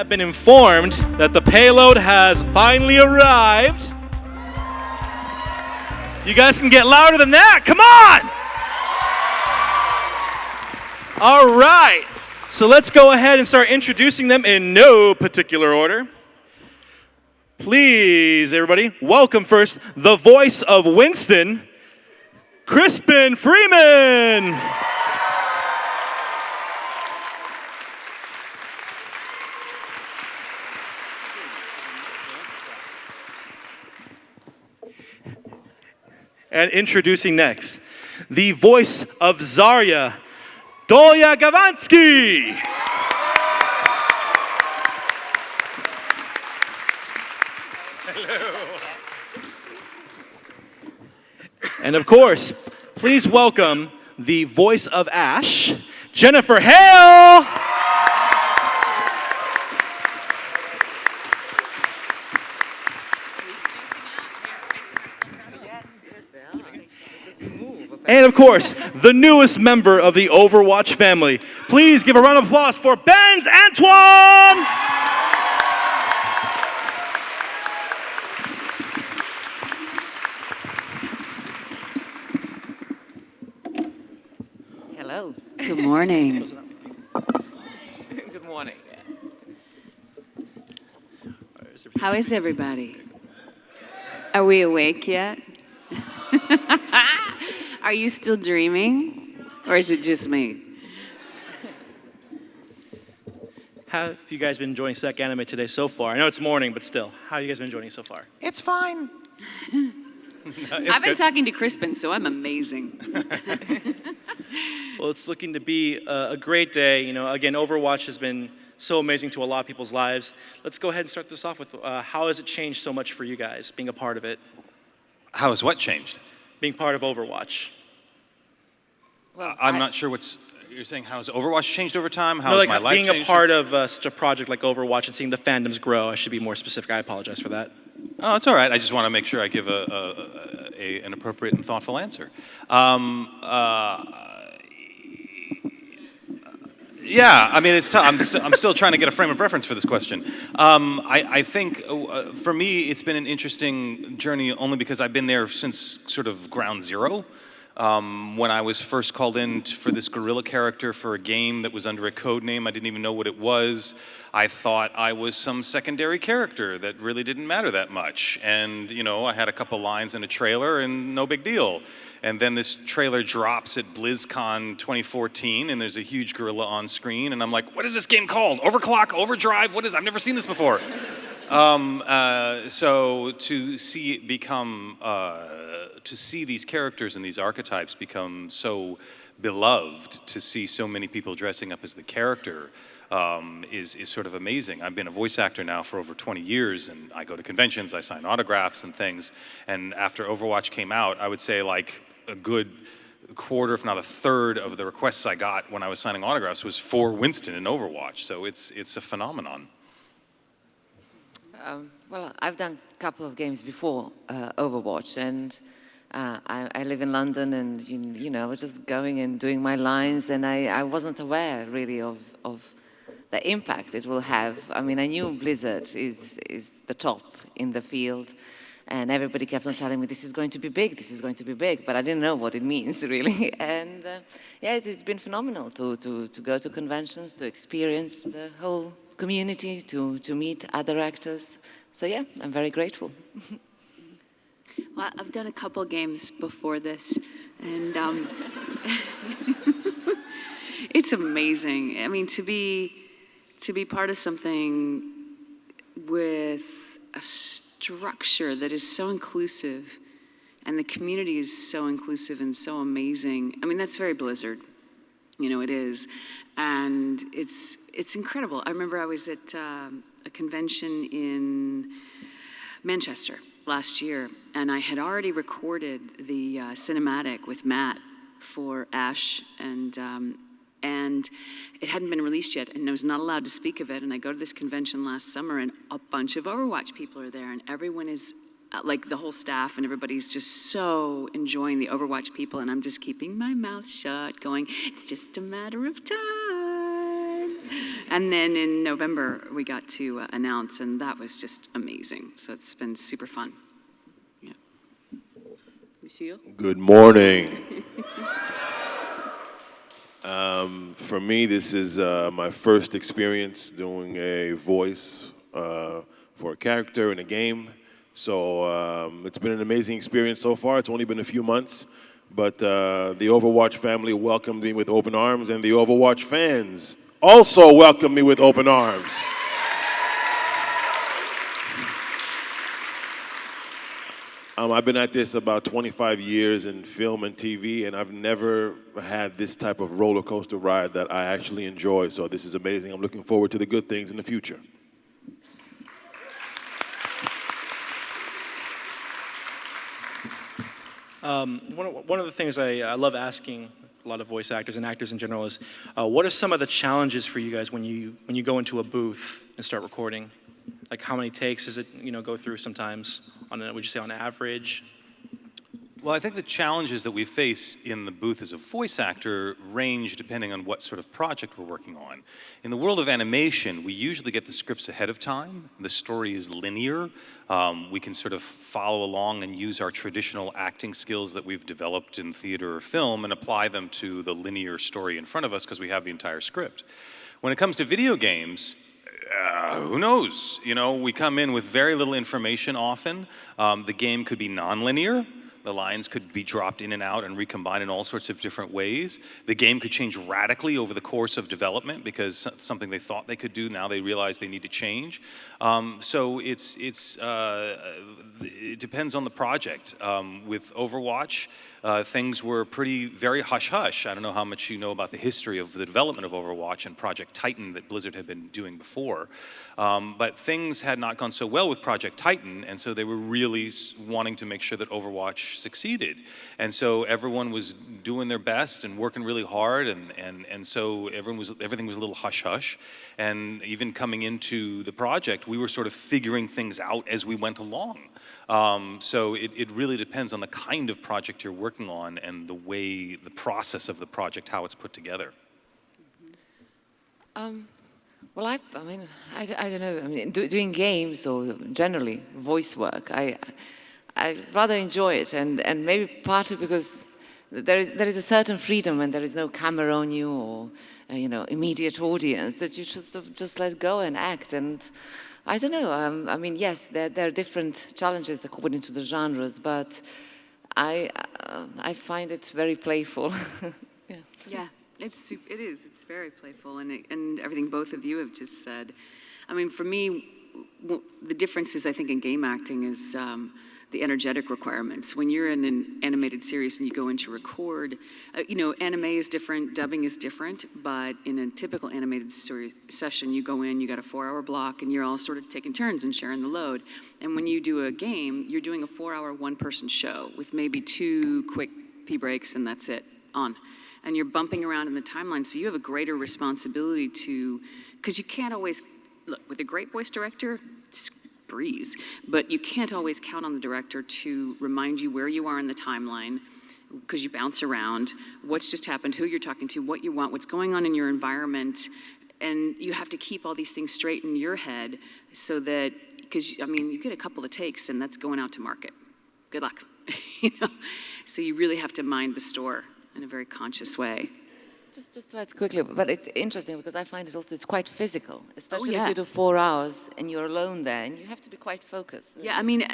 have been informed that the payload has finally arrived. You guys can get louder than that. Come on! All right. So let's go ahead and start introducing them in no particular order. Please, everybody, welcome first the voice of Winston, Crispin Freeman. And introducing next, the voice of Zarya, Dolya Gavansky. Hello. And of course, please welcome the voice of Ash, Jennifer Hale. And of course, the newest member of the Overwatch family. Please give a round of applause for Benz Antoine! Hello. Good morning. Good morning. How is everybody? Are we awake yet? Are you still dreaming? Or is it just me? How have you guys been enjoying SacAnime today so far? I know it's morning, but still, how have you guys been enjoying it so far? It's fine. I've been talking to Crispin, so I'm amazing. Well, it's looking to be a great day. You know, again, Overwatch has been so amazing to a lot of people's lives. Let's go ahead and start this off with how has it changed so much for you guys, being a part of it? How has what changed? Being part of Overwatch. Well, I'm not sure you're saying. How has Overwatch changed over time? How no, has like my life being changed? a part of such a project like Overwatch and seeing the fandoms grow. I should be more specific. I apologize for that. Oh, it's all right. I just want to make sure I give an appropriate and thoughtful answer. Yeah, I mean, it's tough. I'm still trying to get a frame of reference for this question. I think for me, it's been an interesting journey only because I've been there since sort of ground zero. When I was first called in for this guerrilla character for a game that was under a code name, I didn't even know what it was. I thought I was some secondary character that really didn't matter that much. And, you know, I had a couple lines in a trailer and no big deal. And then this trailer drops at BlizzCon 2014 and there's a huge gorilla on screen and I'm like, what is this game called? Overclock? Overdrive? What is it? I've never seen this before. So to see it become, to see these characters and these archetypes become so beloved, to see so many people dressing up as the character is sort of amazing. I've been a voice actor now for over 20 years and I go to conventions, I sign autographs and things. And after Overwatch came out, I would say like a good quarter, if not a third of the requests I got when I was signing autographs was for Winston in Overwatch. So it's a phenomenon. Well, I've done a couple of games before Overwatch, and I live in London, and you know, I was just going and doing my lines, and I wasn't aware really of the impact it will have. I mean, I knew Blizzard is the top in the field, and everybody kept on telling me this is going to be big, this is going to be big, but I didn't know what it means really. And yeah, it's been phenomenal to go to conventions, to experience the whole community, to meet other actors. So yeah, I'm very grateful. Well, I've done a couple games before this, and it's amazing. I mean, to be part of something with a structure that is so inclusive, and the community is so inclusive and so amazing. I mean, that's very Blizzard. You know, it is. And it's incredible. I remember I was at a convention in Manchester last year, and I had already recorded the cinematic with Matt for Ash, and it hadn't been released yet, and I was not allowed to speak of it. And I go to this convention last summer, and a bunch of Overwatch people are there, and everyone is like the whole staff and everybody's just so enjoying the Overwatch people, and I'm just keeping my mouth shut going, it's just a matter of time. And then in November, we got to announce, and that was just amazing. So it's been super fun. Yeah. Monsieur? Good morning. For me, this is my first experience doing a voice for a character in a game. So it's been an amazing experience so far. It's only been a few months, but the Overwatch family welcomed me with open arms, and the Overwatch fans also welcomed me with open arms. I've been at this about 25 years in film and TV, and I've never had this type of roller coaster ride that I actually enjoy. So this is amazing. I'm looking forward to the good things in the future. One of the things I love asking a lot of voice actors and actors in general is, what are some of the challenges for you guys when you go into a booth and start recording? Like how many takes does it go through sometimes? Would you say on average? Well, I think the challenges that we face in the booth as a voice actor range depending on what sort of project we're working on. In the world of animation, we usually get the scripts ahead of time. The story is linear. We can sort of follow along and use our traditional acting skills that we've developed in theater or film and apply them to the linear story in front of us because we have the entire script. When it comes to video games, who knows? We come in with very little information often. The game could be non-linear. The lines could be dropped in and out and recombined in all sorts of different ways. The game could change radically over the course of development because something they thought they could do, now they realize they need to change. So it depends on the project. With Overwatch, things were very hush-hush. I don't know how much you know about the history of the development of Overwatch and Project Titan that Blizzard had been doing before. But things had not gone so well with Project Titan, and so they were really wanting to make sure that Overwatch succeeded. And so everyone was doing their best and working really hard, and so everything was a little hush-hush. And even coming into the project, we were sort of figuring things out as we went along. So it really depends on the kind of project you're working on and the process of the project, how it's put together. Well, I don't know. I mean, doing games or generally voice work, I rather enjoy it, and maybe partly because there is a certain freedom when there is no camera on you or immediate audience that you should just let go and act. And I don't know. I mean, yes, there are different challenges according to the genres, but I find it very playful. Yeah. Yeah, it is. It's very playful, and everything both of you have just said. I mean, for me, the differences I think in game acting is the energetic requirements. When you're in an animated series and you go in to record, anime is different, dubbing is different, but in a typical animated story session, you go in, you got a 4-hour block, and you're all sort of taking turns and sharing the load. And when you do a game, you're doing a 4-hour one-person show with maybe 2 quick pee breaks, and that's it, on. And you're bumping around in the timeline, so you have a greater responsibility because you can't always, look, with a great voice director, breeze, but you can't always count on the director to remind you where you are in the timeline because you bounce around, what's just happened, who you're talking to, what you want, what's going on in your environment, and you have to keep all these things straight in your head so that, because, I mean, you get a couple of takes and that's going out to market. Good luck. So you really have to mind the store in a very conscious way. Just to add quickly, but it's interesting because I find it's quite physical, especially yeah. if you do 4 hours and you're alone there and you have to be quite focused. Yeah, I mean,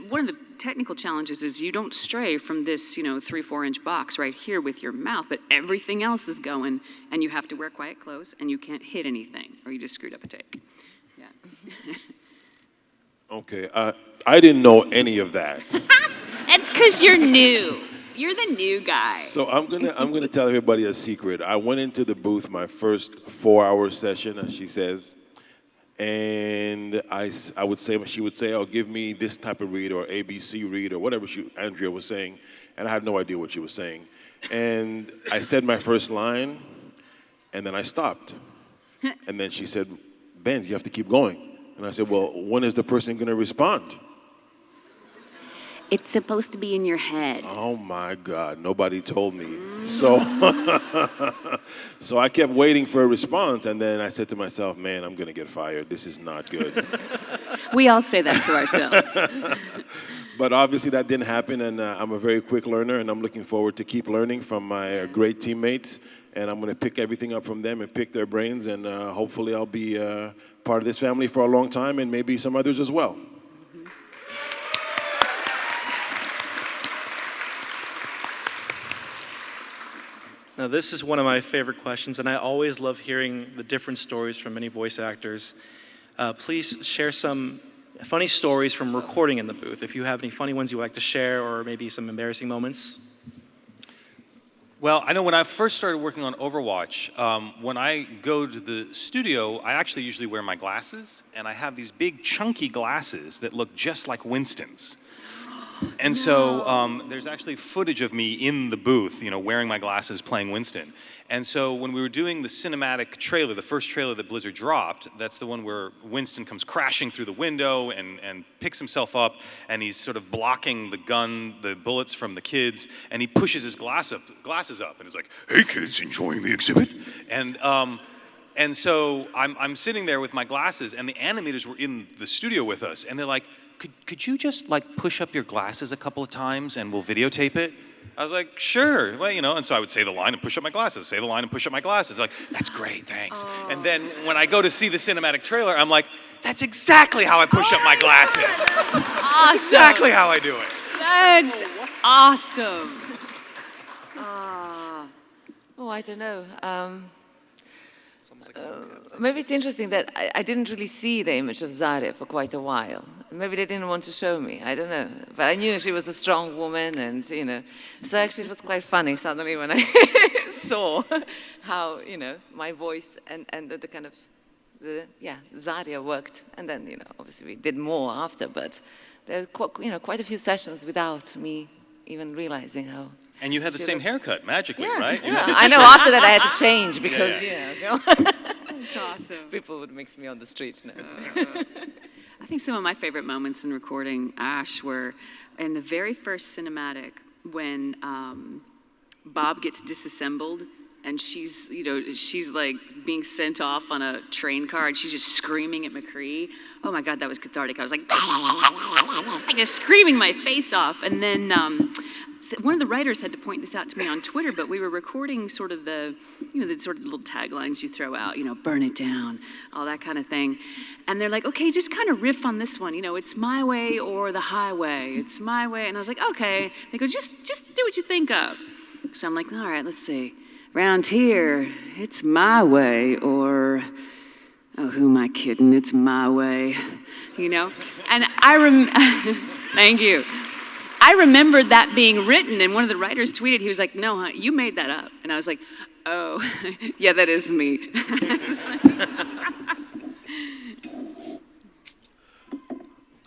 one of the technical challenges is you don't stray from this, 3-4 inch box right here with your mouth, but everything else is going, and you have to wear quiet clothes, and you can't hit anything, or you just screwed up a take. Yeah. Okay, I didn't know any of that. It's because you're new. You're the new guy. So I'm gonna tell everybody a secret. I went into the booth my first 4-hour session, as she says, and I would say, she would say, "Oh, give me this type of read or ABC read or whatever Andrea was saying," and I had no idea what she was saying. And I said my first line, and then I stopped. And then she said, "Benz, you have to keep going." And I said, "Well, when is the person gonna respond?" It's supposed to be in your head. Oh my God, nobody told me. So, so I kept waiting for a response, and then I said to myself, man, I'm gonna get fired. This is not good. We all say that to ourselves. But obviously that didn't happen, and I'm a very quick learner, and I'm looking forward to keep learning from my great teammates, and I'm gonna pick everything up from them and pick their brains, and hopefully I'll be part of this family for a long time, and maybe some others as well. Now, this is one of my favorite questions, and I always love hearing the different stories from many voice actors. Please share some funny stories from recording in the booth. If you have any funny ones you would like to share, or maybe some embarrassing moments. Well, I know when I first started working on Overwatch, when I go to the studio, I actually usually wear my glasses, and I have these big chunky glasses that look just like Winston's. And so there's actually footage of me in the booth, wearing my glasses, playing Winston. And so when we were doing the cinematic trailer, the first trailer that Blizzard dropped, that's the one where Winston comes crashing through the window and picks himself up, and he's sort of blocking the bullets from the kids, and he pushes his glasses up, and he's like, "Hey kids, enjoying the exhibit?" And so I'm sitting there with my glasses, and the animators were in the studio with us, and they're like, could you just push up your glasses a couple of times and we'll videotape it? I was like, sure. Well, and so I would say the line and push up my glasses, say the line and push up my glasses. Like, that's great, thanks. Oh. And then when I go to see the cinematic trailer, I'm like, that's exactly how I push up my glasses. Awesome. That's exactly how I do it. That's awesome. Oh, I don't know. Maybe it's interesting that I didn't really see the image of Zarya for quite a while. Maybe they didn't want to show me, I don't know. But I knew she was a strong woman, and, So actually it was quite funny suddenly when I saw how, my voice and the kind of, Zarya worked. And then, obviously we did more after, but there's quite a few sessions without me even realizing how. And you had the same haircut, magically, right? Yeah, I know. After that, I had to change because, That's awesome. people would mix me on the street. I think some of my favorite moments in recording Ash were in the very first cinematic when Bob gets disassembled, and she's like being sent off on a train car, and she's just screaming at Mccree. Oh my God, that was cathartic. I was like, just screaming my face off. And then one of the writers had to point this out to me on Twitter, but we were recording sort of the sort of little taglines you throw out, burn it down, all that kind of thing. And they're like, okay, just kind of riff on this one, it's my way or the highway. It's my way. And I was like, okay. They go, just do what you think of. So I'm like, all right, let's see. Round here, it's my way, or, oh, who am I kidding? It's my way, And thank you. I remembered that being written, and one of the writers tweeted, he was like, no, huh, you made that up. And I was like, oh, yeah, that is me.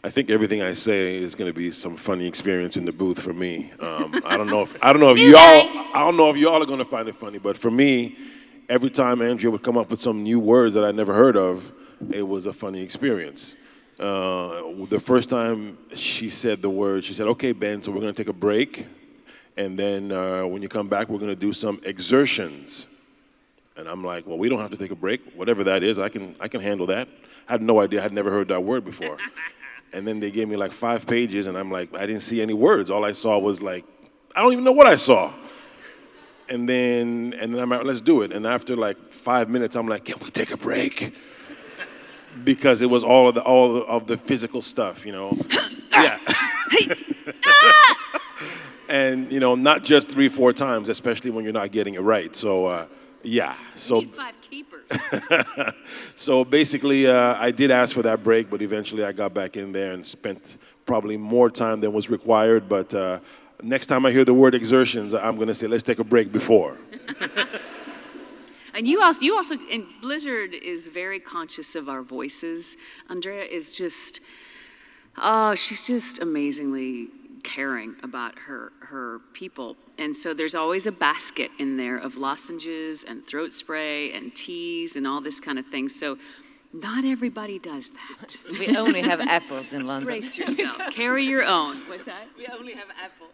I think everything I say is going to be some funny experience in the booth for me. I don't know if y'all are going to find it funny, but for me, every time Andrea would come up with some new words that I never heard of, it was a funny experience. The first time she said the word, she said, "Okay, Ben, so we're going to take a break, and then when you come back, we're going to do some exertions." And I'm like, "Well, we don't have to take a break. Whatever that is, I can handle that." I had no idea. I'd never heard that word before. And then they gave me 5 pages, and I'm like, I didn't see any words. All I saw was I don't even know what I saw. And then I'm like, let's do it. And after 5 minutes, I'm like, can we take a break? Because it was all of the physical stuff, Yeah. And not just 3-4 times, especially when you're not getting it right. So yeah. So you need 5 keepers. So basically, I did ask for that break, but eventually I got back in there and spent probably more time than was required. But next time I hear the word exertions, I'm going to say, let's take a break before. And you also, and Blizzard is very conscious of our voices. Andrea is just, she's just amazingly caring about her people. And so there's always a basket in there of lozenges and throat spray and teas and all this kind of thing. So Not everybody does that. We only have apples in London. Brace yourself. Carry your own. What's that? We only have apples.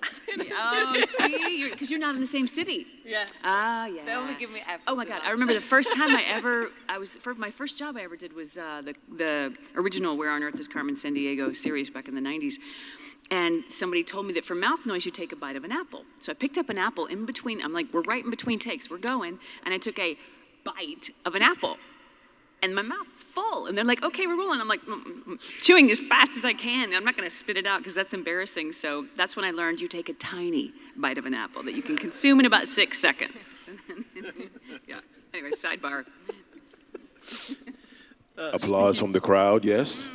Oh, see, because you're not in the same city. Yeah. Ah, yeah. They only give me apples. Oh my God! I remember the first time my first job I ever did was the original Where on Earth is Carmen Sandiego series back in the '90s, and somebody told me that for mouth noise you take a bite of an apple. So I picked up an apple in between. I'm like, we're right in between takes. We're going, and I took a bite of an apple. And my mouth's full. And they're like, okay, we're rolling. I'm like, chewing as fast as I can. I'm not going to spit it out because that's embarrassing. So that's when I learned you take a tiny bite of an apple that you can consume in about 6 seconds. Yeah. Anyway, sidebar. Applause from the crowd, yes.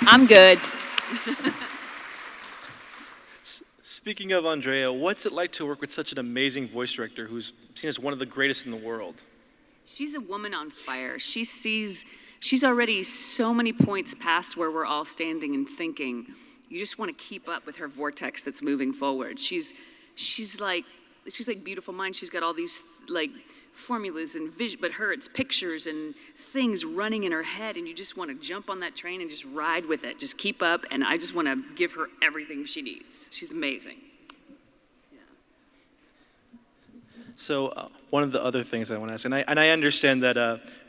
I'm good. Speaking of Andrea, what's it like to work with such an amazing voice director who's seen as one of the greatest in the world? She's a woman on fire. she's already so many points past where we're all standing and thinking. You just want to keep up with her vortex that's moving forward. She's like Beautiful Mind. She's got all these like formulas and vision, but it's pictures and things running in her head, and you just want to jump on that train and just ride with it. Just keep up, and I just want to give her everything she needs. She's amazing. So one of the other things I want to ask, and I understand that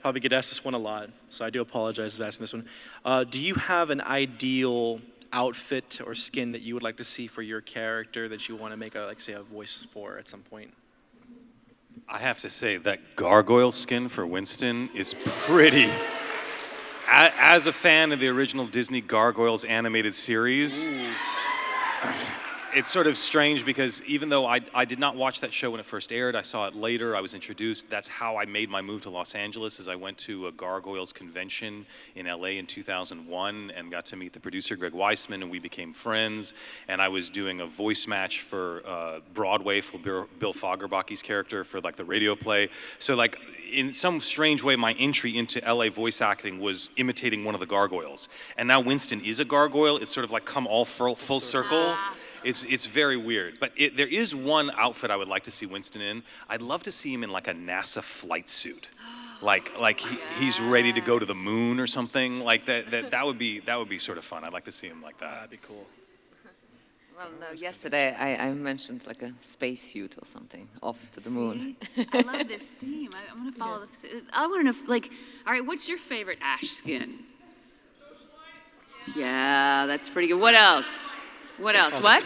probably get asked this one a lot, so I do apologize for asking this one. Do you have an ideal outfit or skin that you would like to see for your character that you want to make a voice for at some point? I have to say that gargoyle skin for Winston is pretty. As a fan of the original Disney Gargoyles animated series, it's sort of strange because even though I did not watch that show when it first aired, I saw it later, I was introduced. That's how I made my move to Los Angeles, is I went to a Gargoyles convention in LA in 2001 and got to meet the producer, Greg Weisman, and we became friends. And I was doing a voice match for Broadway for Bill Fagerbaki's character for like the radio play. So like in some strange way, my entry into LA voice acting was imitating one of the gargoyles. And now Winston is a gargoyle. It's sort of like come all full circle. It's very weird, but there is one outfit I would like to see Winston in. I'd love to see him in like a NASA flight suit, like he's ready to go to the moon or something like that. That would be sort of fun. I'd like to see him like that. That'd be cool. Well, no, yesterday I mentioned like a spacesuit or something off to the moon. I love this theme. I want to follow this. I want to know, all right, what's your favorite Ash skin? Yeah, that's pretty good. What else? What else? What?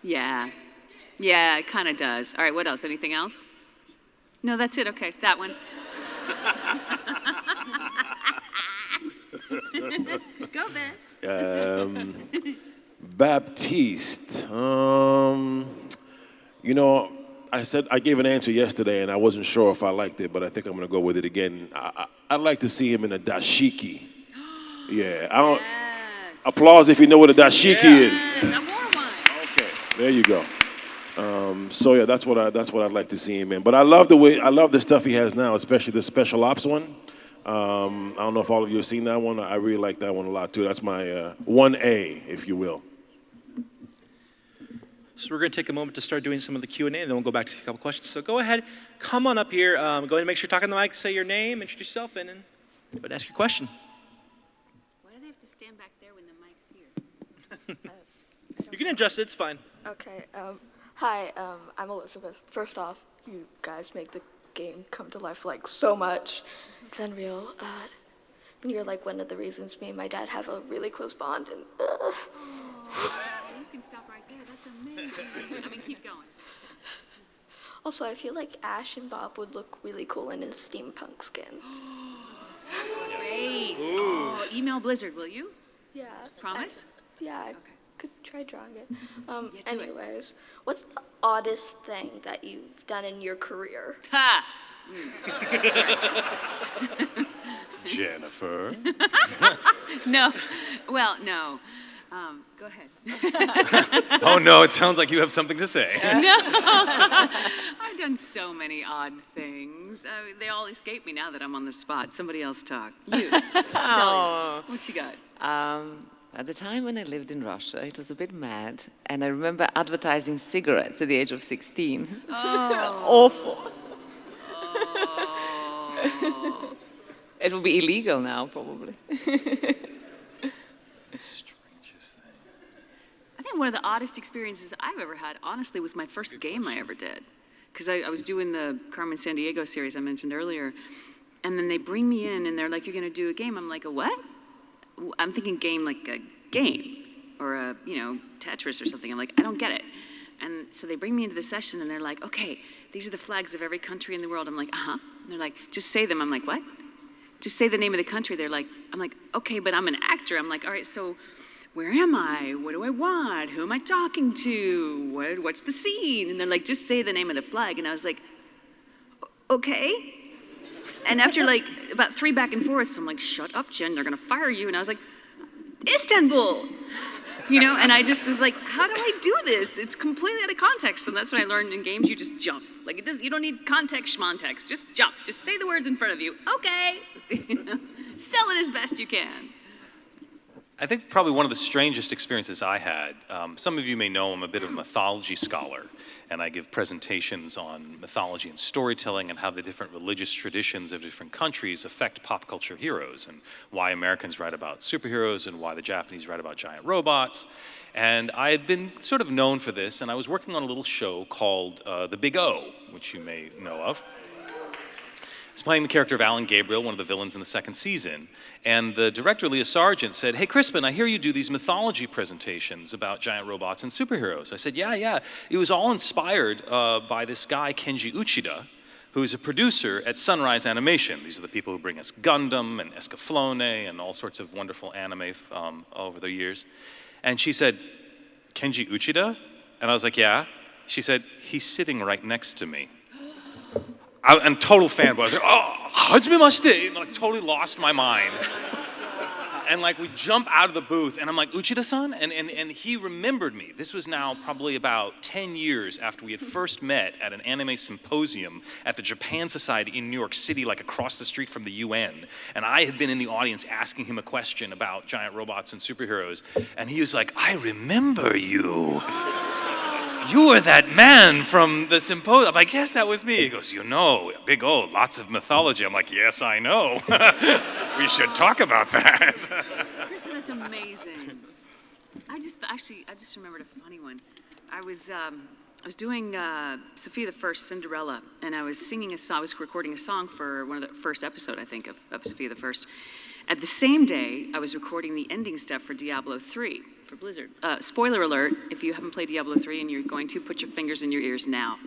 Yeah. Yeah, it kind of does. All right, what else? Anything else? No, that's it. Okay, that one. Go, Ben. Baptiste. I gave an answer yesterday, and I wasn't sure if I liked it, but I think I'm going to go with it again. I'd like to see him in a dashiki. Yeah, I don't. Yes. Applause if you know what a dashiki is. Yes, I wore one. Okay, there you go. So yeah, that's what I'd like to see him in. But I love the stuff he has now, especially the special ops one. I don't know if all of you have seen that one. I really like that one a lot too. That's my 1A, if you will. So we're going to take a moment to start doing some of the Q&A, and then we'll go back to a couple questions. So go ahead, come on up here. Go ahead and make sure you're talking to the mic, say your name, introduce yourself, and then go ahead and ask your question. Why do they have to stand back there when the mic's here? You can adjust it, it's fine. Okay. Hi, I'm Elizabeth. First off, you guys make the game come to life like so much. It's unreal. You're like one of the reasons me and my dad have a really close bond. And You can stop right there. That's amazing. I mean, keep going. also, I feel like Ash and Bob would look really cool in a steampunk skin. Great. Oh, email Blizzard, will you? Yeah. Promise? I could try drawing it. do it. Anyways, what's the oddest thing that you've done in your career? Ha! Jennifer. No. Well, no. Go ahead. Oh no, it sounds like you have something to say. I've done so many odd things. They all escape me now that I'm on the spot. Somebody else talk. You. Dolya, what you got? At the time when I lived in Russia, it was a bit mad, and I remember advertising cigarettes at the age of 16. Oh. Awful. It will be illegal now, probably. The strangest thing. I think one of the oddest experiences I've ever had, honestly, was my first game I ever did. Because I was doing the Carmen Sandiego series I mentioned earlier, and then they bring me in and they're like, "You're gonna do a game." I'm like, "A what?" I'm thinking game like a game or a, Tetris or something. I'm like, I don't get it. And so they bring me into the session and they're like, "Okay, these are the flags of every country in the world." I'm like, "Uh-huh." And they're like, "Just say them." I'm like, "What?" "Just say the name of the country." I'm like, "Okay, but I'm an actor." I'm like, "All right, so where am I? What do I want? Who am I talking to? What's the scene?" And they're like, "Just say the name of the flag." And I was like, "Okay." And after about 3 back and forths, I'm like, "Shut up, Jen, they're gonna fire you." And I was like, "Istanbul." And I just was like, how do I do this? It's completely out of context. And that's what I learned in games. You just jump. You don't need context, schmontext. Just jump. Just say the words in front of you. Okay. Sell it as best you can. I think probably one of the strangest experiences I had, some of you may know I'm a bit of a mythology scholar, and I give presentations on mythology and storytelling and how the different religious traditions of different countries affect pop culture heroes, and why Americans write about superheroes and why the Japanese write about giant robots. And I had been sort of known for this, and I was working on a little show called The Big O, which you may know of. I was playing the character of Alan Gabriel, one of the villains in the second season. And the director, Leah Sargent, said, "Hey, Crispin, I hear you do these mythology presentations about giant robots and superheroes." I said, yeah. It was all inspired by this guy, Kenji Uchida, who is a producer at Sunrise Animation. These are the people who bring us Gundam and Escaflowne and all sorts of wonderful anime over the years. And she said, "Kenji Uchida?" And I was like, "Yeah." She said, "He's sitting right next to me." And total fanboy. I was like, "Oh, hajimemashite," and totally lost my mind. And we jump out of the booth, and I'm like, "Uchida-san?" And he remembered me. This was now probably about 10 years after we had first met at an anime symposium at the Japan Society in New York City, across the street from the UN. And I had been in the audience asking him a question about giant robots and superheroes. And he was like, "I remember you. You were that man from the symposium." I'm like, "Yes, that was me." He goes, Big O, lots of mythology." I'm like, "Yes, I know." We should talk about that. Crispin, that's amazing. I just remembered a funny one. I was doing Sophia the First, Cinderella, and I was singing a song. I was recording a song for one of the first episode, I think, of Sophia the First. At the same day, I was recording the ending stuff for Diablo 3 for Blizzard. Spoiler alert, if you haven't played Diablo 3 and you're going to, put your fingers in your ears now.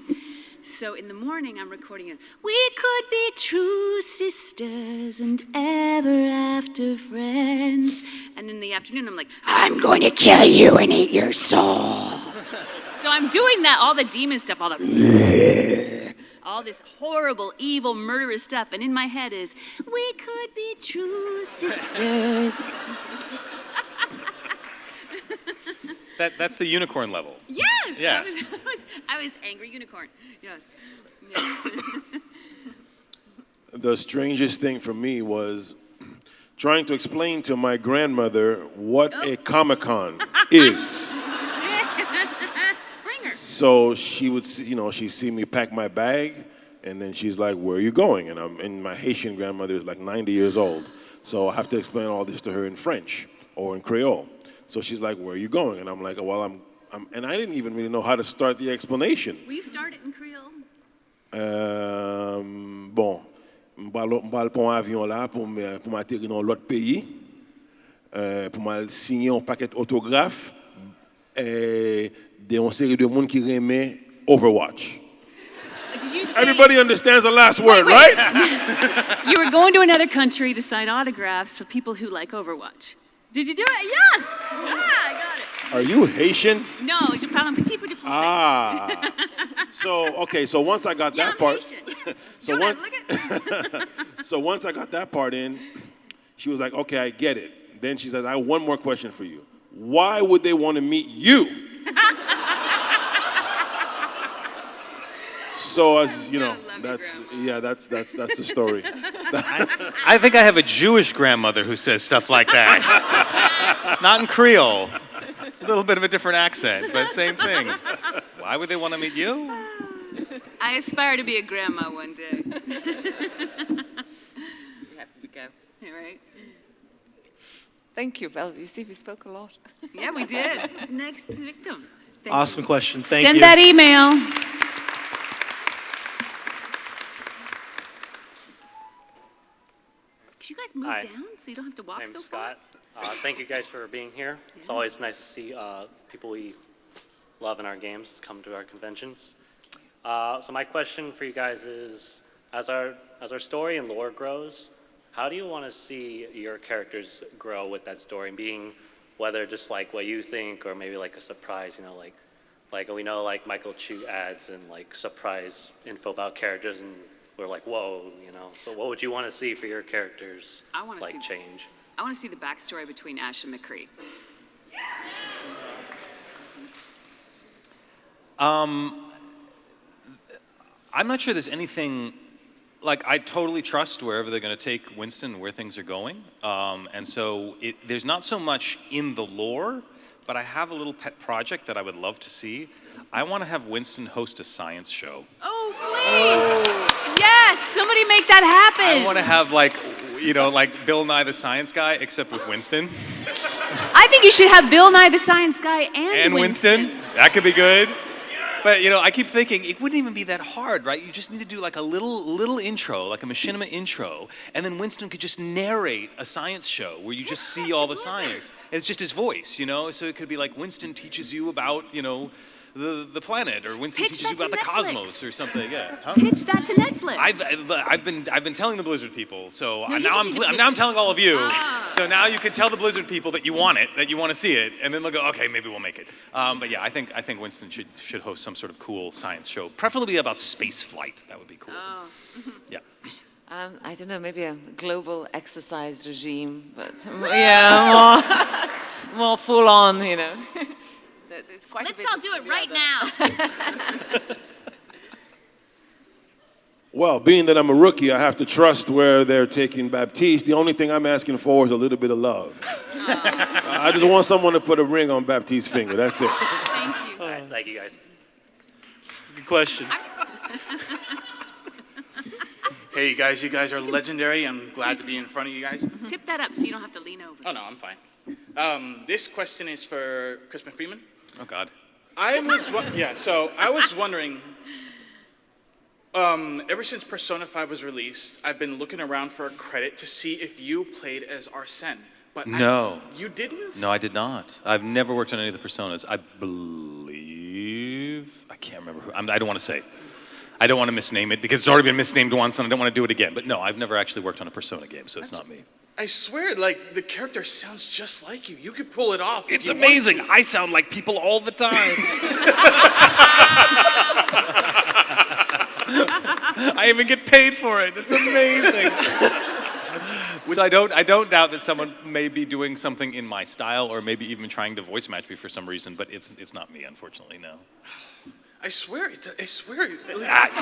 So in the morning, I'm recording it. "We could be true sisters and ever after friends." And in the afternoon, I'm like, "I'm going to kill you and eat your soul." So I'm doing that, all the demon stuff, all this horrible, evil, murderous stuff. And in my head is, "We could be true sisters." That's the unicorn level. Yes! Yeah. I was angry unicorn. Yes. The strangest thing for me was trying to explain to my grandmother what a Comic-Con is. Bring her. So she would, she'd see me pack my bag, and then she's like, "Where are you going?" And my Haitian grandmother is 90 years old. So I have to explain all this to her in French or in Creole. So she's like, "Where are you going?" And I'm like, "Well, and I didn't even really know how to start the explanation. Will you start it in Creole? Bon, m'bal pon avion là pour m'atterrir dans l'autre pays, pour m'al signer un paquet autographe de une série de monde qui remet Overwatch. Did you say Everybody understands the last word, wait. right? you were going to another country to sign autographs for people who like Overwatch? Did you do it? Yes! I got it. Are you Haitian? No, je parle un petit peu de français. Ah. So once I got that I'm part, Haitian. so Go ahead, once, look at so once I got that part in, she was like, "Okay, I get it." Then she says, "I have one more question for you. Why would they want to meet you?" So as you know, that's the story. I think I have a Jewish grandmother who says stuff like that. Not in Creole. A little bit of a different accent, but same thing. Why would they want to meet you? I aspire to be a grandma one day. Thank you. Well, you see, we spoke a lot. Yeah, we did. Next victim. Thank Awesome you. question. Thank Send you. that email. Could you guys move Hi. down so you don't have to My walk name's so far? Scott. Thank you guys for being here. It's always nice to see people we love in our games come to our conventions. So my question for you guys is, as our story and lore grows, how do you want to see your characters grow with that story, being whether just like what you think or maybe like a surprise, you know, like we know like Michael Chu adds and like surprise info about characters and we're like, whoa, you know. So what would you want to see for your characters I wanna like see- change? I want to see the backstory between Ash and Mccree. I'm not sure there's anything, like I totally trust wherever they're going to take Winston and where things are going. And so there's not so much in the lore, but I have a little pet project that I would love to see. I want to have Winston host a science show. Oh, please! Yes, somebody make that happen. I want to have like, you know, like Bill Nye the Science Guy, except with Winston. I think you should have Bill Nye the Science Guy and Winston. That could be good. But you know, I keep thinking it wouldn't even be that hard, right? You just need to do like a little intro, like a machinima intro, and then Winston could just narrate a science show where you just see all the science. And it's just his voice, you know? So it could be like Winston teaches you about, you know, the planet, or Winston Pitch teaches you that about the to cosmos Netflix. or something. Yeah. Huh? Pitch that to Netflix. I've been telling the Blizzard people, so No, you now just I'm need to now I'm pitch- telling all of you. Ah. So now you can tell the Blizzard people that you want it, that you want to see it, and then they'll go, okay, maybe we'll make it. But yeah, I think Winston should host some sort of cool science show, preferably about space flight. That would be cool. Oh. Yeah. I don't know, maybe a global exercise regime, but yeah, more full on, you know. It's quite a Let's bit all of do it the right other. now. Well, being that I'm a rookie, I have to trust where they're taking Baptiste. The only thing I'm asking for is a little bit of love. I just want someone to put a ring on Baptiste's finger. That's it. Thank you. All right, thank you guys. That's a good question. Hey, you guys are legendary. I'm glad to be in front of you guys. Tip that up so you don't have to lean over. Oh, no, I'm fine. This question is for Crispin Freeman. Oh God. I was wondering, ever since Persona 5 was released, I've been looking around for a credit to see if you played as Arsene. But No. you didn't? No, I did not. I've never worked on any of the personas. I believe I can't remember who. I don't want to say. I don't want to misname it because it's already been misnamed once, and I don't want to do it again. But no, I've never actually worked on a Persona game, so it's not me. I swear, like, the character sounds just like you. You could pull it off. if It's you wanted amazing. to. I sound like people all the time. I even get paid for it. It's amazing. So I don't doubt that someone may be doing something in my style, or maybe even trying to voice match me for some reason. But it's not me, unfortunately. No. I swear.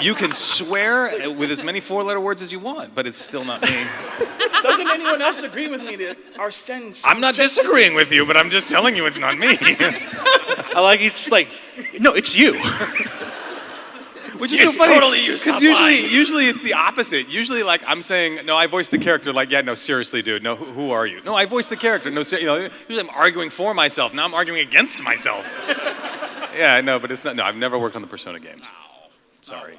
You can swear with as many four-letter words as you want, but it's still not me. Doesn't anyone else agree with me that Arsene... I'm not disagreeing with you, but I'm just telling you it's not me. I like he's just like, no, it's you. Which is so funny. Totally you. Because usually it's the opposite. Usually, like, I'm saying, no, I voiced the character. Like, yeah, no, seriously, dude. No, who are you? No, I voiced the character. No, usually I'm arguing for myself. Now I'm arguing against myself. Yeah, no, but it's not. No, I've never worked on the Persona games. Sorry.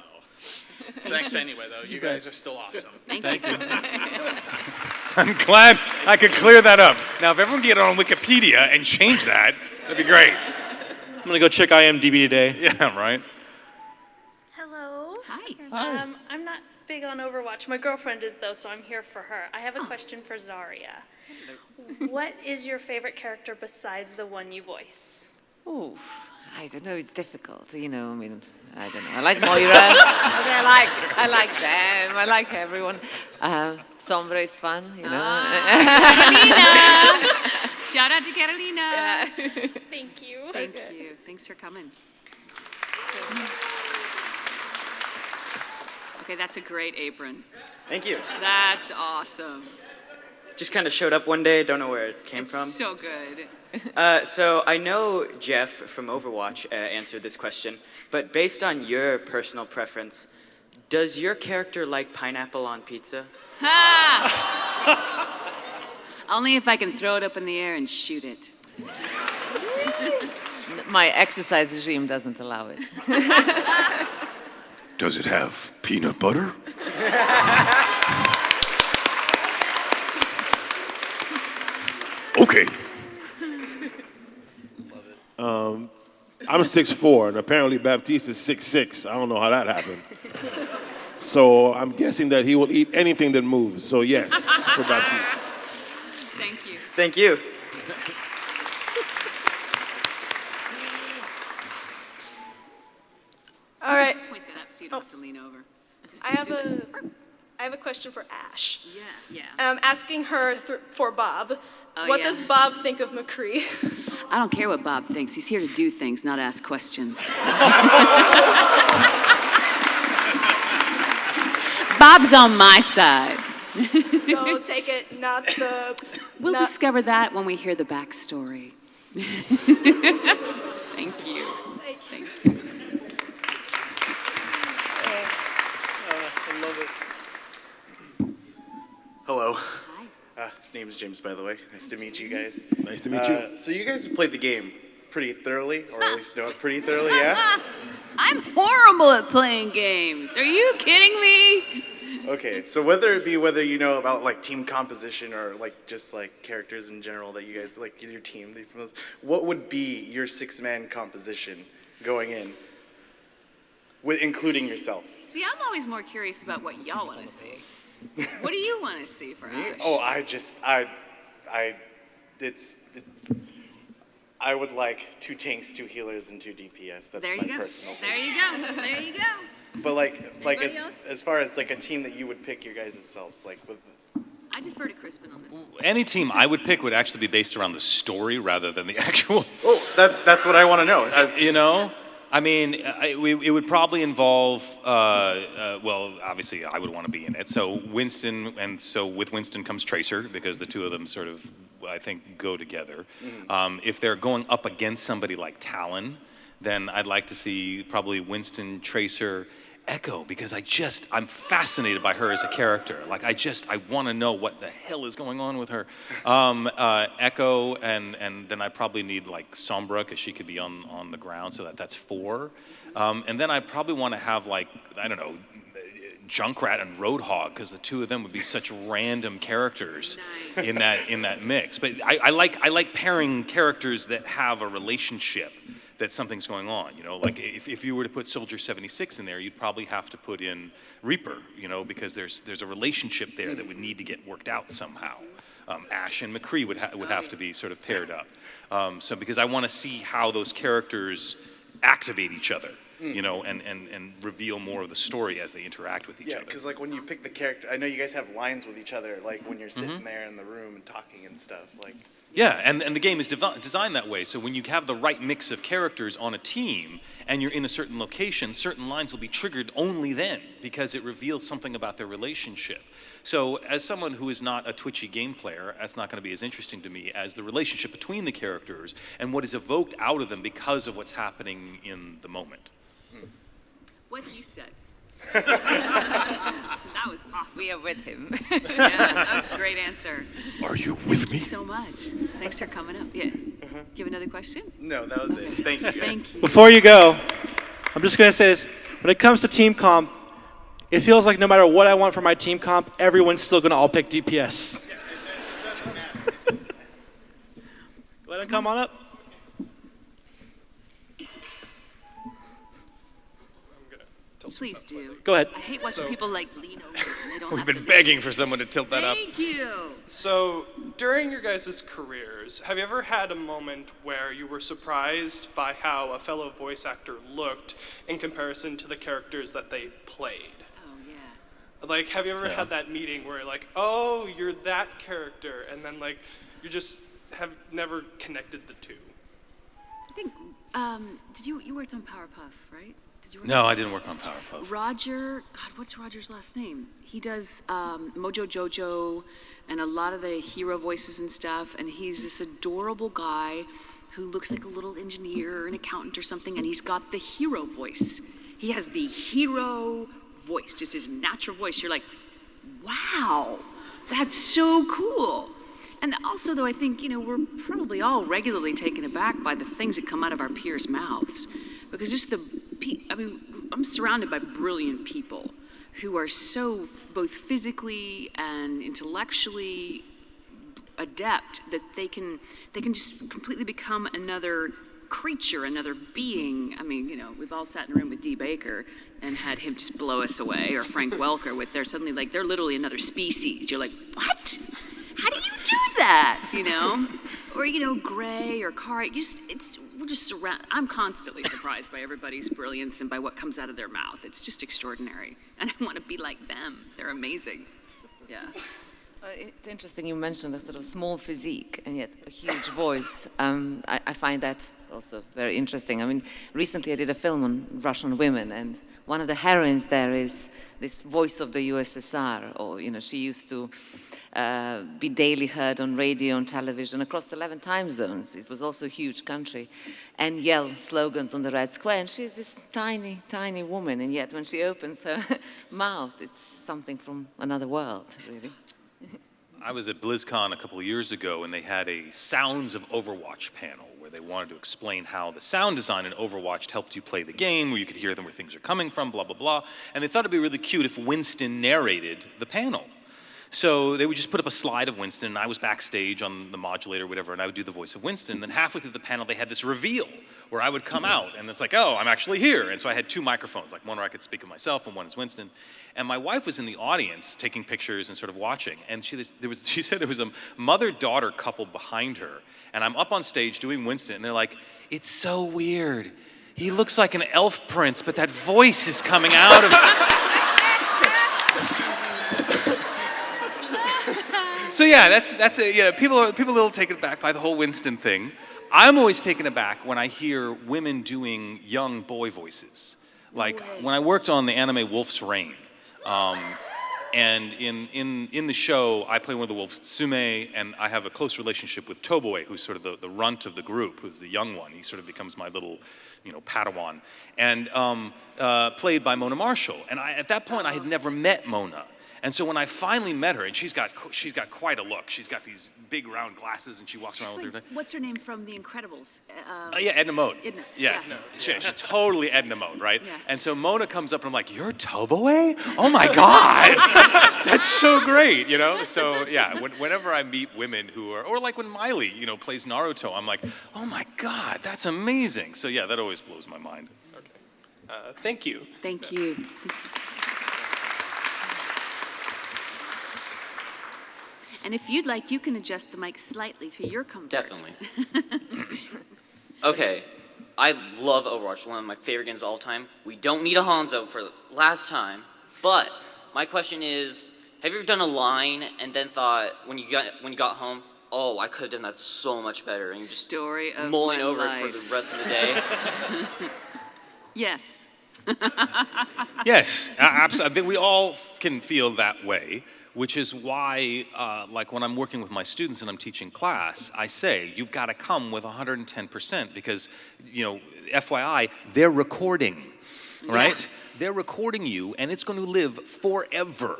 Thanks anyway, though. You guys are still awesome. Thank you. I'm glad I could clear that up. Now, if everyone could get on Wikipedia and change that, that'd be great. I'm gonna go check IMDb today. Yeah, right. Hello. Hi. I'm not big on Overwatch. My girlfriend is, though, so I'm here for her. I have a question for Zarya. What is your favorite character besides the one you voice? Ooh, I don't know. It's difficult, you know. I mean, I don't know. I like Moira. Okay, I like them. I like everyone. Sombra is fun, you know. Carolina. Shout out to Carolina. Thank you. Thank you. Thanks for coming. Okay, that's a great apron. Thank you. That's awesome. Just kind of showed up one day, don't know where it came from. So good. So I know Jeff from Overwatch answered this question, but based on your personal preference, does your character like pineapple on pizza? Ha! Only if I can throw it up in the air and shoot it. My exercise regime doesn't allow it. Does it have peanut butter? Okay. I'm 6'4", and apparently Baptiste is 6'6". I don't know how that happened. So I'm guessing that he will eat anything that moves. So yes, for Baptiste. Thank you. Thank you. All right, Point that up so you don't have to lean over. Just I have do it. I have a question for Ash. Yeah, yeah. And I'm asking her for Bob. Oh, What yeah? does Bob think of Mccree? I don't care what Bob thinks. He's here to do things, not ask questions. Bob's on my side. So take it, not the. We'll not- discover that when we hear the backstory. Thank you. Thank you. I love it. Hello. Hi. Name's James, by the way. Nice to meet you guys. Nice to meet you. So you guys have played the game pretty thoroughly, or at least know it pretty thoroughly, yeah? I'm horrible at playing games. Are you kidding me? Okay, so whether you know about like team composition or like just like characters in general that you guys like your team, what would be your 6-man composition going in, with including yourself? See, I'm always more curious about what y'all want to see. What do you want to see for Me? Ash? Oh, I would like 2 tanks, 2 healers, and 2 DPS. That's There my you go. personal. There you go. There you go. But like Anybody else? as far as like a team that you would pick your guys' selves, like with. I defer to Crispin on this one. Any team I would pick would actually be based around the story rather than the actual. Oh, that's what I want to know. You know, I mean, it would probably involve. Well, obviously, I would want to be in it. So Winston, and so with Winston comes Tracer because the two of them sort of, I think, go together. If they're going up against somebody like Talon, then I'd like to see probably Winston, Tracer, Echo, because I'm fascinated by her as a character. Like I want to know what the hell is going on with her. Echo, and then I probably need like Sombra, because she could be on the ground, so that's 4. And then I probably want to have like, I don't know, Junkrat and Roadhog, because the two of them would be such random characters in that mix. But I like pairing characters that have a relationship, that something's going on, you know, like if you were to put Soldier 76 in there, you'd probably have to put in Reaper, you know, because there's a relationship there that would need to get worked out somehow. Ash and Mccree would have to be sort of paired up. So because I want to see how those characters activate each other, you know, and reveal more of the story as they interact with each other. Yeah, because like when you pick the character, I know you guys have lines with each other, like when you're sitting there in the room and talking and stuff, like. Yeah, and the game is designed that way. So when you have the right mix of characters on a team and you're in a certain location, certain lines will be triggered only then because it reveals something about their relationship. So as someone who is not a twitchy game player, that's not going to be as interesting to me as the relationship between the characters and what is evoked out of them because of what's happening in the moment. What he said. That was awesome. We are with him. Yeah, that was a great answer. Are you with Thank me? you so much. Thanks for coming up. Yeah. Do you have another question? No, that was it. Thank you guys. Thank you. Before you go, I'm just going to say this. When it comes to team comp, it feels like no matter what I want for my team comp, everyone's still going to all pick DPS. Go ahead and come on up. Please do. Go ahead. I hate watching people like lean over and they don't We've have been to begging for someone to tilt that up. Thank you. So, during your guys' careers, have you ever had a moment where you were surprised by how a fellow voice actor looked in comparison to the characters that they played? Oh, yeah. Like, have you ever had that meeting where you're like, oh, you're that character, and then, like, you just have never connected the two? I think, you worked on Powerpuff, right? Did you work No, on I didn't work on Powerpuff. Roger, God, what's Roger's last name? He does Mojo Jojo and a lot of the hero voices and stuff, and he's this adorable guy who looks like a little engineer or an accountant or something, and he's got the hero voice. He has the hero voice, just his natural voice. You're like, wow, that's so cool. And also, though, I think, we're probably all regularly taken aback by the things that come out of our peers' mouths. Because just I'm surrounded by brilliant people who are so both physically and intellectually adept that they can just completely become another creature, another being. I mean, we've all sat in a room with D. Baker and had him just blow us away, or Frank Welker with they're literally another species. You're like, what? How do you do that? Or Gray or Kari. We're just surrounded. I'm constantly surprised by everybody's brilliance and by what comes out of their mouth. It's just extraordinary, and I want to be like them. They're amazing. Yeah. It's interesting you mentioned a sort of small physique and yet a huge voice. I find that also very interesting. I mean, recently I did a film on Russian women, and one of the heroines there is this voice of the USSR, or, she used to be daily heard on radio and television across 11 time zones. It was also a huge country, and yell slogans on the Red Square. And she's this tiny, tiny woman, and yet when she opens her mouth, it's something from another world, really. I was at BlizzCon a couple of years ago, and they had a Sounds of Overwatch panel where they wanted to explain how the sound design in Overwatch helped you play the game, where you could hear them where things are coming from, blah, blah, blah. And they thought it'd be really cute if Winston narrated the panel. So they would just put up a slide of Winston, and I was backstage on the modulator or whatever, and I would do the voice of Winston. And then halfway through the panel, they had this reveal where I would come out, and it's like, oh, I'm actually here. And so I had two microphones, like one where I could speak of myself and one is Winston. And my wife was in the audience taking pictures and sort of watching. And she said there was a mother-daughter couple behind her. And I'm up on stage doing Winston, and they're like, it's so weird. He looks like an elf prince, but that voice is coming out of So yeah, that's it. People are a little taken aback by the whole Winston thing. I'm always taken aback when I hear women doing young boy voices. Like when I worked on the anime Wolf's Rain, and in the show I play one of the wolves, Tsume, and I have a close relationship with Toboe, who's sort of the runt of the group, who's the young one. He sort of becomes my little, Padawan, and played by Mona Marshall. And at that point I had never met Mona. And so when I finally met her, and she's got quite a look. She's got these big round glasses, and she walks around with her. What's her name from The Incredibles? Yeah, Edna Mode. Edna. Yeah, Yes. she's totally Edna Mode, right? Yeah. And so Mona comes up, and I'm like, "You're Toboe? Oh my God, that's so great!" So yeah, whenever I meet women who are, or like when Miley, plays Naruto, I'm like, "Oh my God, that's amazing!" So yeah, that always blows my mind. Okay. Thank you. Thank you. And if you'd like, you can adjust the mic slightly to your comfort. Definitely. Okay, I love Overwatch, one of my favorite games of all time. We don't need a Hanzo for last time, but my question is, have you ever done a line and then thought, when you got home, oh, I could have done that so much better, and you just Story of mulling my over life. it for the rest of the day? Yes. Yes, absolutely. I think we all can feel that way, which is why, like when I'm working with my students and I'm teaching class, I say, you've got to come with 110% because, FYI, they're recording, right? Yeah. They're recording you, and it's going to live forever.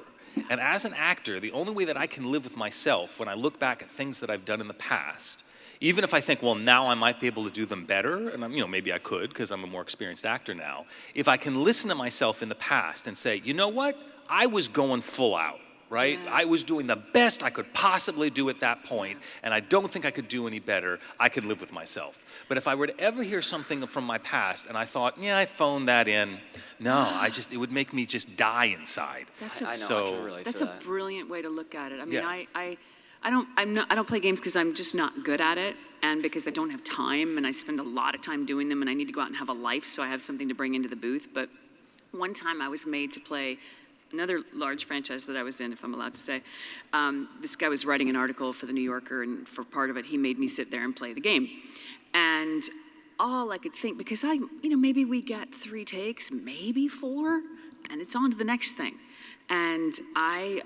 And as an actor, the only way that I can live with myself when I look back at things that I've done in the past, even if I think, well, now I might be able to do them better, and maybe I could because I'm a more experienced actor now. If I can listen to myself in the past and say, you know what? I was going full out, right? Yeah. I was doing the best I could possibly do at that point, and I don't think I could do any better. I can live with myself. But if I were to ever hear something from my past and I thought, yeah, I phoned that in, no, it would make me just die inside. That's I can relate to that. a brilliant way to look at it. I mean, Yeah. I don't play games because I'm just not good at it, and because I don't have time, and I spend a lot of time doing them, and I need to go out and have a life, so I have something to bring into the booth. But one time I was made to play another large franchise that I was in, if I'm allowed to say. This guy was writing an article for the New Yorker, and for part of it, he made me sit there and play the game. And all I could think, because maybe we get 3 takes, maybe 4, and it's on to the next thing. And I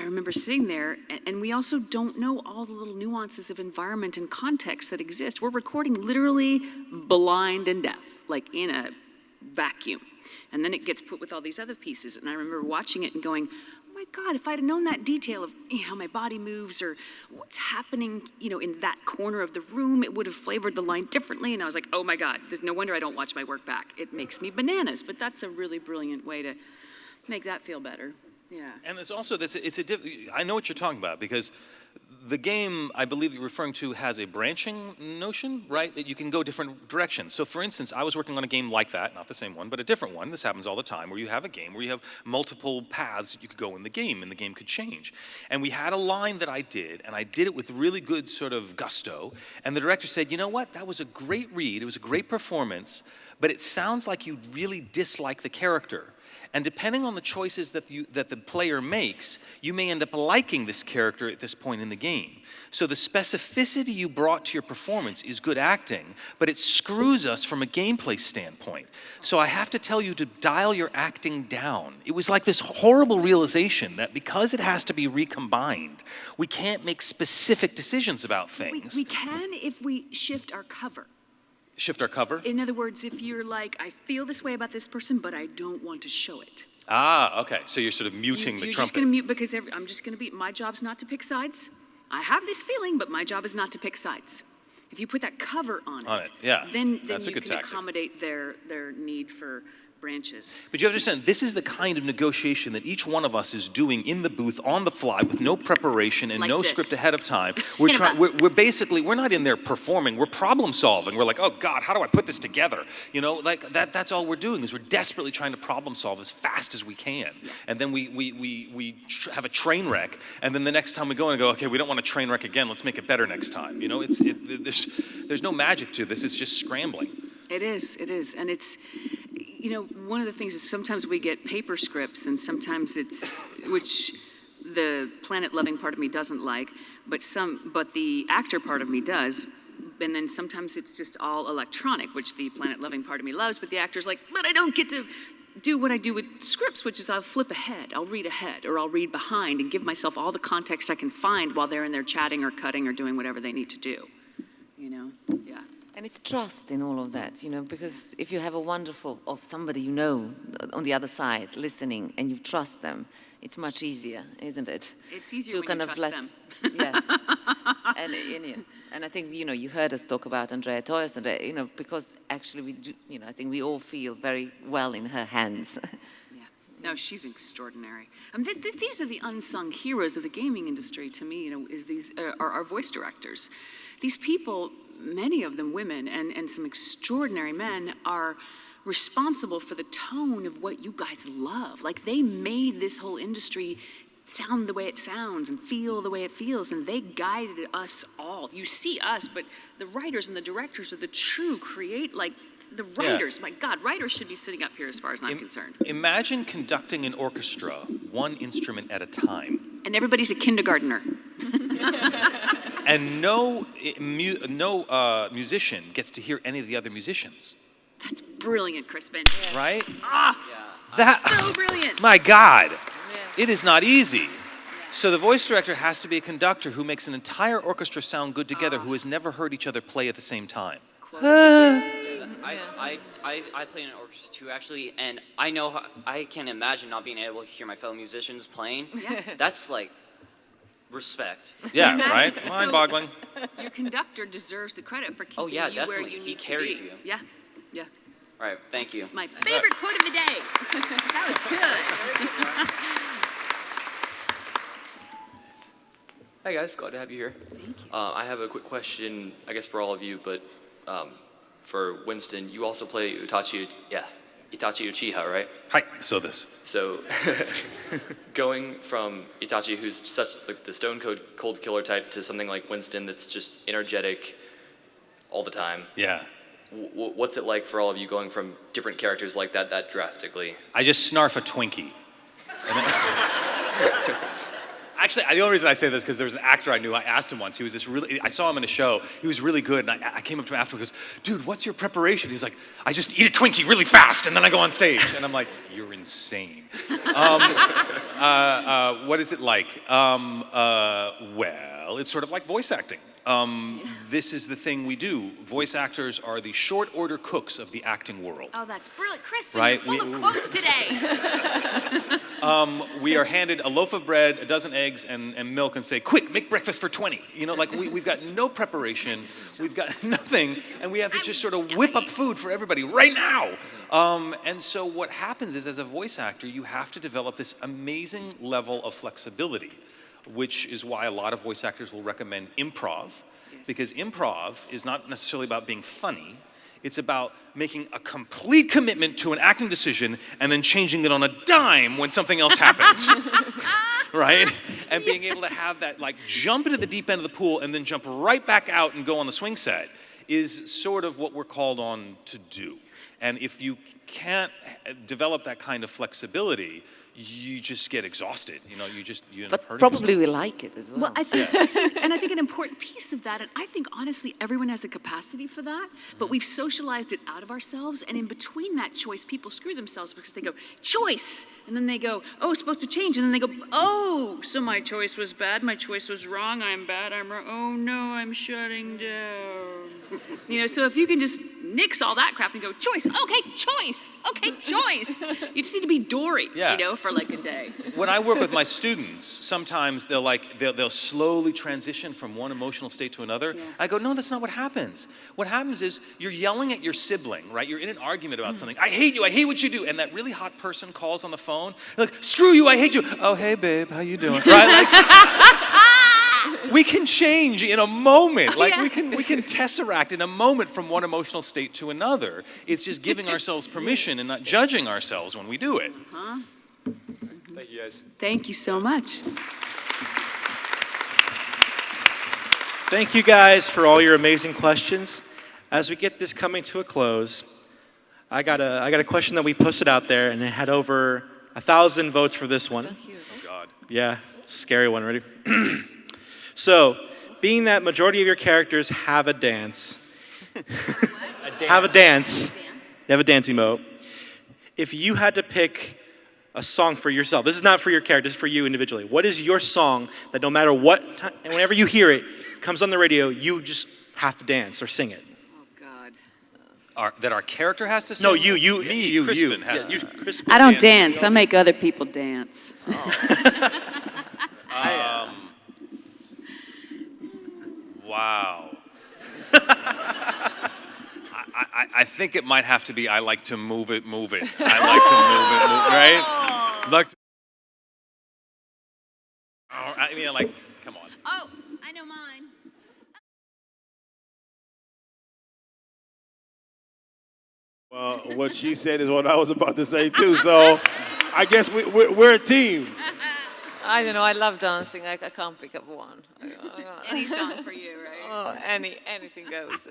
remember sitting there, and we also don't know all the little nuances of environment and context that exist. We're recording literally blind and deaf, like in a vacuum. And then it gets put with all these other pieces. And I remember watching it and going, oh my God, if I'd have known that detail of how my body moves or what's happening, in that corner of the room, it would have flavored the line differently. And I was like, oh my God, there's no wonder I don't watch my work back. It makes me bananas, but that's a really brilliant way to make that feel better. Yeah. And there's also I know what you're talking about, because the game, I believe you're referring to, has a branching notion, right? Yes. That you can go different directions. So for instance, I was working on a game like that, not the same one, but a different one. This happens all the time, where you have a game where you have multiple paths that you could go in the game, and the game could change. And we had a line that I did, and I did it with really good sort of gusto. And the director said, you know what, that was a great read, it was a great performance, but it sounds like you really dislike the character. And depending on the choices that the player makes, you may end up liking this character at this point in the game. So the specificity you brought to your performance is good acting, but it screws us from a gameplay standpoint. So I have to tell you to dial your acting down. It was like this horrible realization that because it has to be recombined, we can't make specific decisions about things. We can if we shift our cover. Shift our cover? In other words, if you're like, I feel this way about this person, but I don't want to show it. Ah, okay. So you're sort of muting the trumpet. You're just going to mute because I'm just going to be, my job's not to pick sides. I have this feeling, but my job is not to pick sides. If you put that cover on it, yeah, then that's you a good can tactic. accommodate their need for branches. But you understand, this is the kind of negotiation that each one of us is doing in the booth on the fly with no preparation and Like no this. script ahead of time. We're basically, we're not in there performing, we're problem solving. We're like, oh God, how do I put this together? Like that's all we're doing, is we're desperately trying to problem solve as fast as we can. And then we have a train wreck, and then the next time we go and go, okay, we don't want a train wreck again, let's make it better next time. There's no magic to this, it's just scrambling. It is, and it's, one of the things is sometimes we get paper scripts, and sometimes it's, which the planet-loving part of me doesn't like, but the actor part of me does, and then sometimes it's just all electronic, which the planet-loving part of me loves, but the actor's like, but I don't get to do what I do with scripts, which is I'll flip ahead, I'll read ahead, or I'll read behind and give myself all the context I can find while they're in there chatting or cutting or doing whatever they need to do, yeah. And it's trust in all of that, because if you have a wonderful, of somebody on the other side listening, and you trust them, it's much easier, isn't it? It's easier when you trust them. Yeah. And I think, you heard us talk about Andrea Toyos, and, because actually we do, I think we all feel very well in her hands. Yeah. No, she's extraordinary. I mean, these are the unsung heroes of the gaming industry to me, is these are our voice directors. These people, many of them women and some extraordinary men, are responsible for the tone of what you guys love. Like, they made this whole industry sound the way it sounds and feel the way it feels, and they guided us all. You see us, but the writers and the directors are the true the writers. Yeah. My God, writers should be sitting up here as far as I'm concerned. Imagine conducting an orchestra, one instrument at a time. And everybody's a kindergartner. And no musician gets to hear any of the other musicians. That's brilliant, Crispin. Right? So brilliant. My God, it is not easy. So the voice director has to be a conductor who makes an entire orchestra sound good together, who has never heard each other play at the same time. I play in an orchestra too, actually, and I can imagine not being able to hear my fellow musicians playing. Yeah. That's like respect. Yeah, right? Mind-boggling. Your conductor deserves the credit for keeping you definitely. where you need He carries to be. you. Yeah. All right, thank you. It's my favorite quote of the day. That was good. Hi guys, glad to have you here. Thank you. I have a quick question, I guess for all of you, but for Winston, you also play Itachi Uchiha, right? Hi, So going from Itachi, who's such the stone cold killer type, to something like Winston that's just energetic all the time. Yeah. What's it like for all of you going from different characters like that drastically? I just snarf a Twinkie. Actually, the only reason I say this is because there was an actor I knew. I asked him once. He was I saw him in a show. He was really good, and I came up to him afterwards. Goes, dude, what's your preparation? He's like, I just eat a Twinkie really fast, and then I go on stage. And I'm like, you're insane. What is it like? Well, it's sort of like voice acting. This is the thing we do. Voice actors are the short order cooks of the acting world. Oh, that's brilliant. Crispin, Right, you're full of quotes today. We are handed a loaf of bread, a dozen eggs, and milk and say, quick, make breakfast for 20. You know, like we've got no preparation, we've got nothing, and we have to just sort of whip up food for everybody right now. And so what happens is, as a voice actor, you have to develop this amazing level of flexibility, which is why a lot of voice actors will recommend improv, because improv is not necessarily about being funny. It's about making a complete commitment to an acting decision and then changing it on a dime when something else happens. Right? And being able to have that, like, jump into the deep end of the pool and then jump right back out and go on the swing set is sort of what we're called on to do. And if you can't develop that kind of flexibility, you just get exhausted. You know, you end up But hurting probably yourself. we like it as well. Well, I think, and I think an important piece of that, and I think honestly everyone has the capacity for that, but we've socialized it out of ourselves, and in between that choice, people screw themselves because they go, choice, and then they go, oh, it's supposed to change, and then they go, oh, so my choice was bad, my choice was wrong, I'm bad, I'm wrong, oh no, I'm shutting down. You know, so if you can just nix all that crap and go, choice, okay, choice, you just need to be Dory, Yeah. you know, for like a day. When I work with my students, sometimes they'll slowly transition from one emotional state to another. Yeah. I go, no, that's not what happens. What happens is you're yelling at your sibling, right? You're in an argument about something. I hate you, I hate what you do. And that really hot person calls on the phone, like, screw you, I hate you. Oh, hey, babe, how you doing? Right? Like, we can change in a moment. Like, Yeah. we can tesseract in a moment from one emotional state to another. It's just giving ourselves permission and not judging ourselves when we do it. Huh? Thank you, guys. Thank you so much. Thank you guys for all your amazing questions. As we get this coming to a close, I got a question that we posted out there, and it had over 1,000 votes for this one. Oh, God. Yeah, scary one. Ready? So, being that majority of your characters have a dance, have a dance, they have a dance emote. If you had to pick a song for yourself, this is not for your character, this is for you individually. What is your song that no matter what time, and whenever you hear it, comes on the radio, you just have to dance or sing it? Oh, God. That our character has to sing? No, you, Crispin has Yeah, to. Crispin I don't dance. dance. I make other people dance. Wow. I think it might have to be I like to move it, move it. I like to move it, right? Like to, I mean, like, come on. Oh, I know mine. Well, what she said is what I was about to say too. So I guess we're a team. I don't know. I love dancing. I can't pick up one. Any song for you, right? Oh, anything goes.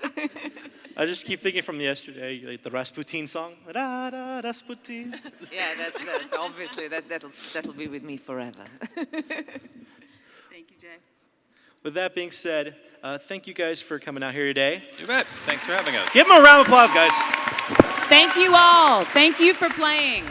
I just keep thinking from yesterday, like the Rasputin song. Da, da, Rasputin. Yeah, that's obviously that'll be with me forever. Thank you, Jay. With that being said, thank you guys for coming out here today. You bet. Thanks for having us. Give them a round of applause, guys. Thank you all. Thank you for playing.